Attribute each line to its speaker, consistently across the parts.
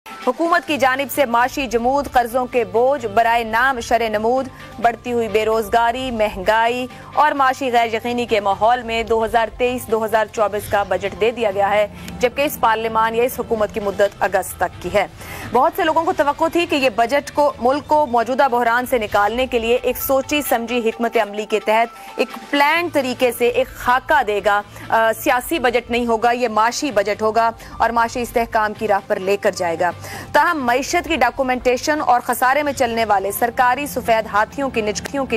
Speaker 1: हुकूमत की जानिब से माशी जमूद, कर्जों के बोझ, बराए नाम शर नमूद, बढ़ती हुई बेरोजगारी, महंगाई और माशी गैर यकीनी के माहौल में 2023-2024 का बजट दे दिया गया है, जबकि इस पार्लियामान या इस हुकूमत की मुद्दत अगस्त तक की है। बहुत से लोगों को तवक्को थी कि ये बजट को मुल्क को मौजूदा बहरान से निकालने के लिए एक सोची समझी हिकमत अमली के तहत एक प्लान तरीके से एक खाका देगा। सियासी बजट नहीं होगा, ये माशी बजट होगा और माशी इस्तेहकाम की राह पर लेकर जाएगा। ताहम मईशत की डॉक्यूमेंटेशन और खसारे में चलने वाले सरकारी सफेद हाथियों की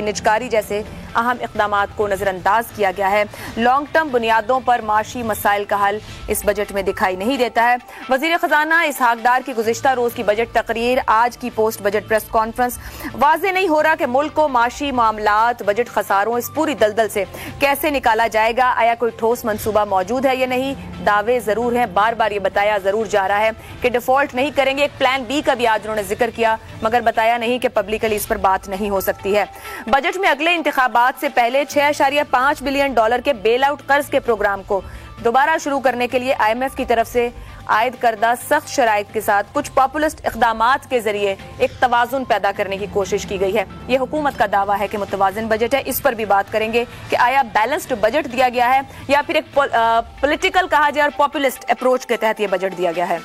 Speaker 1: निजकारी जैसे अहम इक़दामात को नजरअंदाज किया गया है। लॉन्ग टर्म बुनियादों पर माशी मसाइल का हल इस बजट में दिखाई नहीं देता है। वजीर खजाना इसहाक डार की गुज़िश्ता रोज की बजट तकरीर, आज की पोस्ट बजट प्रेस कॉन्फ्रेंस, वाज़ेह नहीं हो रहा कि मुल्क को माशी मामलात, बजट खसारों, इस पूरी दलदल से कैसे निकाला जाएगा। आया कोई ठोस मंसूबा मौजूद है या नहीं? दावे जरूर हैं, बार बार ये बताया जरूर जा रहा है कि डिफॉल्ट नहीं करेंगे। एक प्लान बी का भी आज उन्होंने जिक्र किया, मगर बताया नहीं कि पब्लिकली इस पर बात नहीं हो सकती है। बजट में अगले इंतखाबात से पहले $6.5 बिलियन के बेल आउट कर्ज के प्रोग्राम को दोबारा शुरू करने के लिए IMF की तरफ से आयद करदा सख्त शराइत के साथ कुछ पॉपुलिस्ट इक़दामात के जरिए एक तवाज़ुन पैदा करने की कोशिश की गई है। ये हुकूमत का दावा है कि मुतवाज़िन बजट है। इस पर भी बात करेंगे कि आया बैलेंस्ड बजट दिया गया है या फिर एक पॉलिटिकल कहा जाए और पॉपुलिस्ट अप्रोच के तहत ये बजट दिया गया है।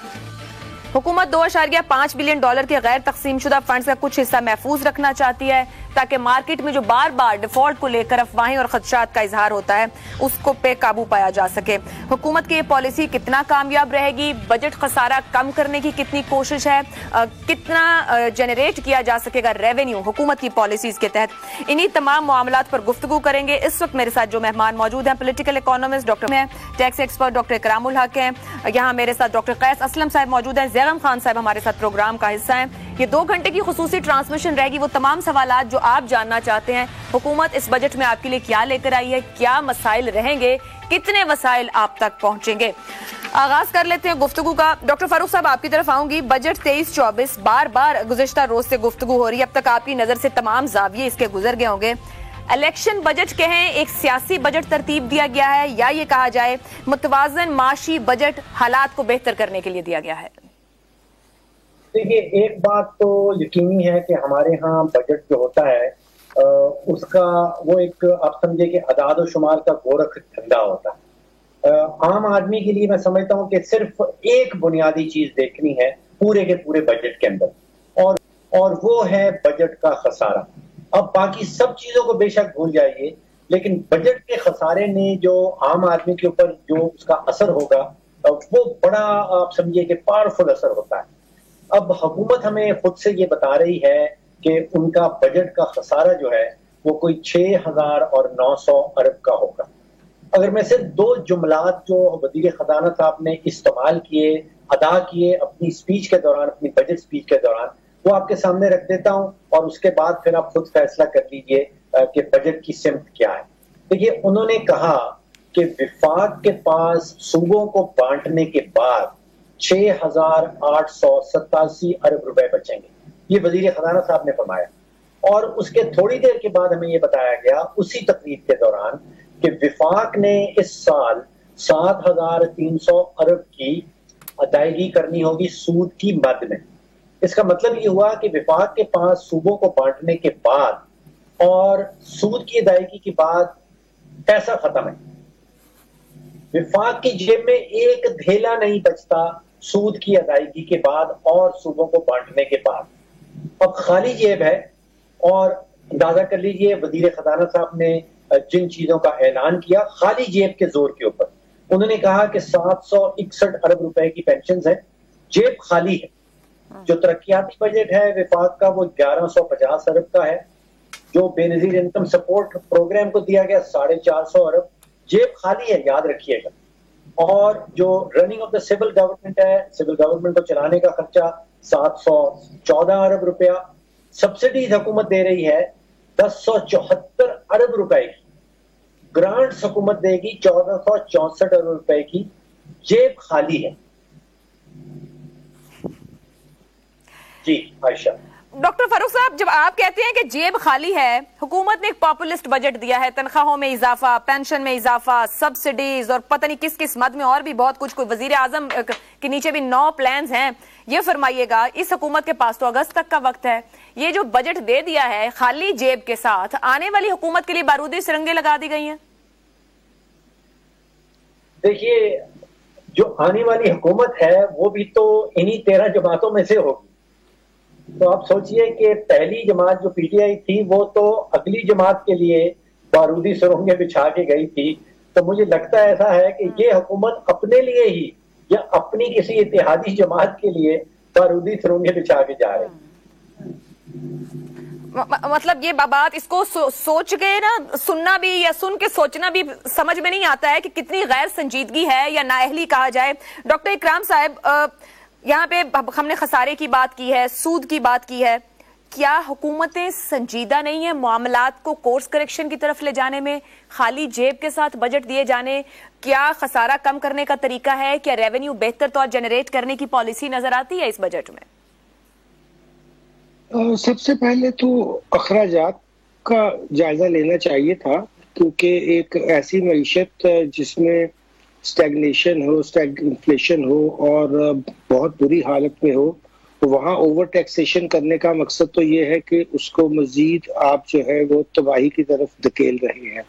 Speaker 1: हुकूमत $2.5 बिलियन के गैर तकसीम शुदा फंड का कुछ हिस्सा महफूज रखना चाहती है ताकि मार्केट में जो बार बार डिफॉल्ट को लेकर अफवाहें और खदशात का इजहार होता है उसको पे काबू पाया जा सके। हुकूमत की ये पॉलिसी कितना कामयाब रहेगी? बजट खसारा कम करने की कितनी कोशिश है? कितना जनरेट किया जा सकेगा रेवेन्यू हुकूमत की पॉलिसीज के तहत? इन्हीं तमाम मामलात पर गुफ्तगू करेंगे। इस वक्त मेरे साथ जो मेहमान मौजूद हैं, पॉलिटिकल इकोनॉमिस्ट डॉक्टर हैं, टैक्स एक्सपर्ट डॉक्टर इकरामुल हक हैं, यहाँ मेरे साथ डॉक्टर कैस असलम साहब मौजूद हैं, ज़ैगम खान साहब हमारे साथ प्रोग्राम का हिस्सा हैं। ये 2 घंटे की खुसूसी ट्रांसमिशन रहेगी। वो तमाम सवालात जो आप जानना चाहते हैं, हुकूमत इस बजट में आपके लिए क्या लेकर आई है, क्या मसाइल रहेंगे, कितने वसाइल आप तक पहुंचेंगे। आगाज कर लेते हैं गुफ्तगू का। डॉक्टर फारूक साहब आपकी तरफ आऊंगी। बजट 23-24 बार बार गुज़िश्ता रोज से गुफ्तगू हो रही है। अब तक आपकी नजर से तमाम जाविये इसके गुजर गए होंगे। इलेक्शन बजट कहें, एक सियासी बजट तरतीब दिया गया है, या ये कहा जाए मुतवाज़न माशी बजट हालात को बेहतर करने के लिए दिया गया है?
Speaker 2: देखिए, एक बात तो यकीनी है कि हमारे यहाँ बजट जो होता है उसका वो एक आप समझे कि अदाद व शुमार का गोरख धंधा होता है। आम आदमी के लिए मैं समझता हूँ कि सिर्फ एक बुनियादी चीज देखनी है पूरे के पूरे बजट के अंदर, और वो है बजट का खसारा। अब बाकी सब चीजों को बेशक भूल जाइए, लेकिन बजट के खसारे ने जो आम आदमी के ऊपर जो उसका असर होगा वो बड़ा आप समझिए कि पावरफुल असर होता है। अब हुकूमत हमें खुद से ये बता रही है कि उनका बजट का खसारा जो है वो कोई 6,900 अरब का होगा। अगर मैं सिर्फ 2 जुमलात जो वजीर खजाना साहब ने इस्तेमाल किए, अदा किए अपनी स्पीच के दौरान, अपनी बजट स्पीच के दौरान, वो आपके सामने रख देता हूं और उसके बाद फिर आप खुद फैसला कर लीजिए कि बजट की सिमत क्या है। देखिए, उन्होंने कहा कि विफाक के पास सूबों को बांटने के बाद 6,887 अरब रुपए बचेंगे, ये वजीर खजाना साहब ने फरमाया। और उसके थोड़ी देर के बाद हमें ये बताया गया उसी तकरीर के दौरान कि विफाक ने इस साल 7,300 अरब की अदायगी करनी होगी सूद की मद में। इसका मतलब ये हुआ कि विफाक के पास सूबों को बांटने के बाद और सूद की अदायगी के बाद पैसा खत्म है। विफाक की जेब में एक धेला नहीं बचता सूद की अदायगी के बाद और सूबों को बांटने के बाद। अब खाली जेब है, और अंदाजा कर लीजिए वजीर खजाना साहब ने जिन चीजों का ऐलान किया खाली जेब के जोर के ऊपर। उन्होंने कहा कि 761 अरब रुपए की पेंशन है, जेब खाली है। जो तरक्याती बजट है विफाक का वो 1150 अरब का है। जो बेनजीर इनकम सपोर्ट प्रोग्राम को दिया गया 450 अरब, जेब खाली है, याद रखिएगा। और जो running of the civil government है, सिविल गवर्नमेंट को चलाने का खर्चा 714 अरब रुपया। सब्सिडीज हुकूमत दे रही है 1074 अरब रुपए की। ग्रांट्स हुकूमत देगी 1464 अरब रुपए की। जेब खाली है। जी आयशा।
Speaker 1: डॉक्टर फारूक साहब, जब आप कहते हैं कि जेब खाली है, हुकूमत ने एक पॉपुलिस्ट बजट दिया है, तनख्वाहों में इजाफा, पेंशन में इजाफा, सब्सिडीज और पता नहीं किस किस मद में और भी बहुत कुछ, कोई वजीर आजम کے نیچے بھی 9 پلانز ہیں. یہ فرمائیے گا اس حکومت کے پاس تو اگست تک کا وقت ہے, یہ جو بجٹ دے دیا ہے خالی جیب کے ساتھ, آنے والی حکومت کے لیے بارودی سرنگیں لگا دی گئی ہیں.
Speaker 2: دیکھیے جو آنے والی حکومت ہے وہ بھی تو انہی 13 جماعتوں میں سے ہوگی. تو آپ سوچئے کہ پہلی جماعت جو پی ٹی آئی تھی وہ تو اگلی جماعت کے لیے بارودی سرنگیں بچھا کے گئی تھی. تو مجھے لگتا ایسا ہے کہ یہ حکومت اپنے لیے ہی یا اپنی کسی اتحادی جماعت کے لیے بارودی سرنگیں بچھا کے جا رہے ہیں.
Speaker 1: مطلب یہ بات اس کو سوچ کے نا سننا بھی یا سن کے سوچنا بھی سمجھ میں نہیں آتا ہے کہ کتنی غیر سنجیدگی ہے یا نااہلی کہا جائے. ڈاکٹر اکرام صاحب, یہاں پہ ہم نے خسارے کی بات کی ہے, سود کی بات کی ہے, کیا حکومتیں سنجیدہ نہیں ہیں معاملات کو کورس کریکشن کی طرف لے جانے میں؟ خالی جیب کے ساتھ بجٹ دیے جانے کیا خسارہ کم کرنے کا طریقہ ہے؟ کیا ریونیو بہتر طور جنریٹ کرنے کی پالیسی نظر آتی ہے اس بجٹ میں؟
Speaker 3: سب سے پہلے تو اخراجات کا جائزہ لینا چاہیے تھا, کیونکہ ایک ایسی معیشت جس میں اسٹیگنیشن ہو, انفلیشن ہو اور بہت بری حالت میں ہو, وہاں اوور ٹیکسیشن کرنے کا مقصد تو یہ ہے کہ اس کو مزید آپ جو ہے وہ تباہی کی طرف دھکیل رہے ہیں.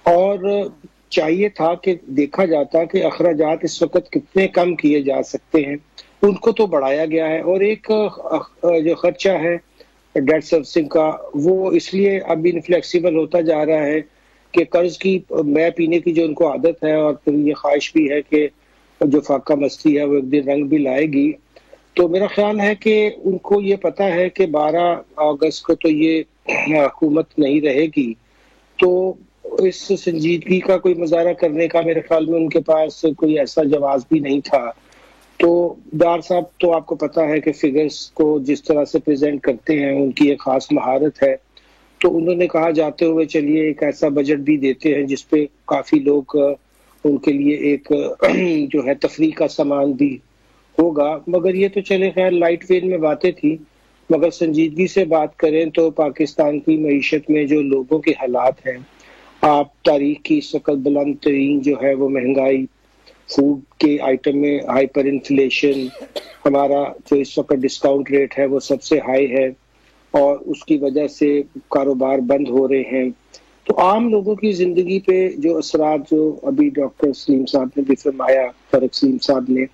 Speaker 3: اور چاہیے تھا کہ دیکھا جاتا کہ اخراجات اس وقت کتنے کم کیے جا سکتے ہیں, ان کو تو بڑھایا گیا ہے. اور ایک جو خرچہ ہے ڈیٹ سروسنگ کا, وہ اس لیے اب انفلیکسیبل ہوتا جا رہا ہے کہ قرض کی میں پینے کی جو ان کو عادت ہے, اور پھر یہ خواہش بھی ہے کہ جو فاقہ مستی ہے وہ ایک دن رنگ بھی لائے گی. تو میرا خیال ہے کہ ان کو یہ پتا ہے کہ 12 اگست کو تو یہ حکومت نہیں رہے گی, تو اس سنجیدگی کا کوئی مظاہرہ کرنے کا میرے خیال میں ان کے پاس کوئی ایسا جواز بھی نہیں تھا. تو ڈار صاحب تو آپ کو پتا ہے کہ فگرز کو جس طرح سے پریزنٹ کرتے ہیں ان کی ایک خاص مہارت ہے. تو انہوں نے کہا جاتے ہوئے چلیے ایک ایسا بجٹ بھی دیتے ہیں جس پہ کافی لوگ ان کے لیے ایک جو ہے تفریح کا سامان بھی ہوگا. مگر یہ تو چلے خیر لائٹ وین میں باتیں تھی, مگر سنجیدگی سے بات کریں تو پاکستان کی معیشت میں جو لوگوں کے حالات ہیں, آپ تاریخ کی اس وقت بلند ترین جو ہے وہ مہنگائی, فوڈ کے آئٹم میں ہائپر انفلیشن, ہمارا جو اس وقت ڈسکاؤنٹ ریٹ ہے وہ سب سے ہائی ہے, اور اس کی وجہ سے کاروبار بند ہو رہے ہیں. تو عام لوگوں کی زندگی پہ جو اثرات جو ابھی ڈاکٹر سلیم صاحب نے بھی فرمایا, فرق سلیم صاحب نے,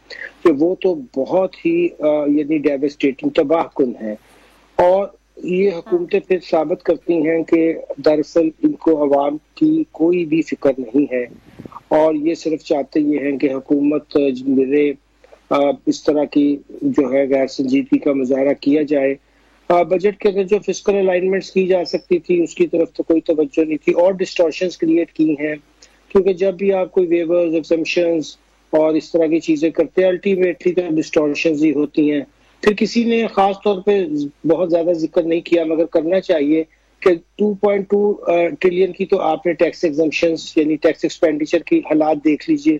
Speaker 3: کہ وہ تو بہت ہی یعنی ڈیوسٹیٹنگ, تباہ کن ہے. اور یہ حکومتیں پھر ثابت کرتی ہیں کہ دراصل ان کو عوام کی کوئی بھی فکر نہیں ہے, اور یہ صرف چاہتے یہ ہیں کہ حکومت میرے اس طرح کی جو ہے غیر سنجیدگی کا مظاہرہ کیا جائے. بجٹ کے اندر جو فسکل الائنمنٹس کی جا سکتی تھی اس کی طرف تو کوئی توجہ نہیں تھی, اور ڈسٹورشنز کریٹ کی ہیں, کیونکہ جب بھی آپ کوئی ویورز, ایگزمپشنز اور اس طرح کی چیزیں کرتے ہیں الٹیمیٹلی تو ڈسٹورشنز ہی ہوتی ہیں. پھر کسی نے خاص طور پہ بہت زیادہ ذکر نہیں کیا, مگر کرنا چاہیے کہ 2.2 ٹریلین کی تو آپ نے ٹیکس ایگزمپشنز یعنی ٹیکس ایکسپینڈیچر کی حالات دیکھ لیجئے.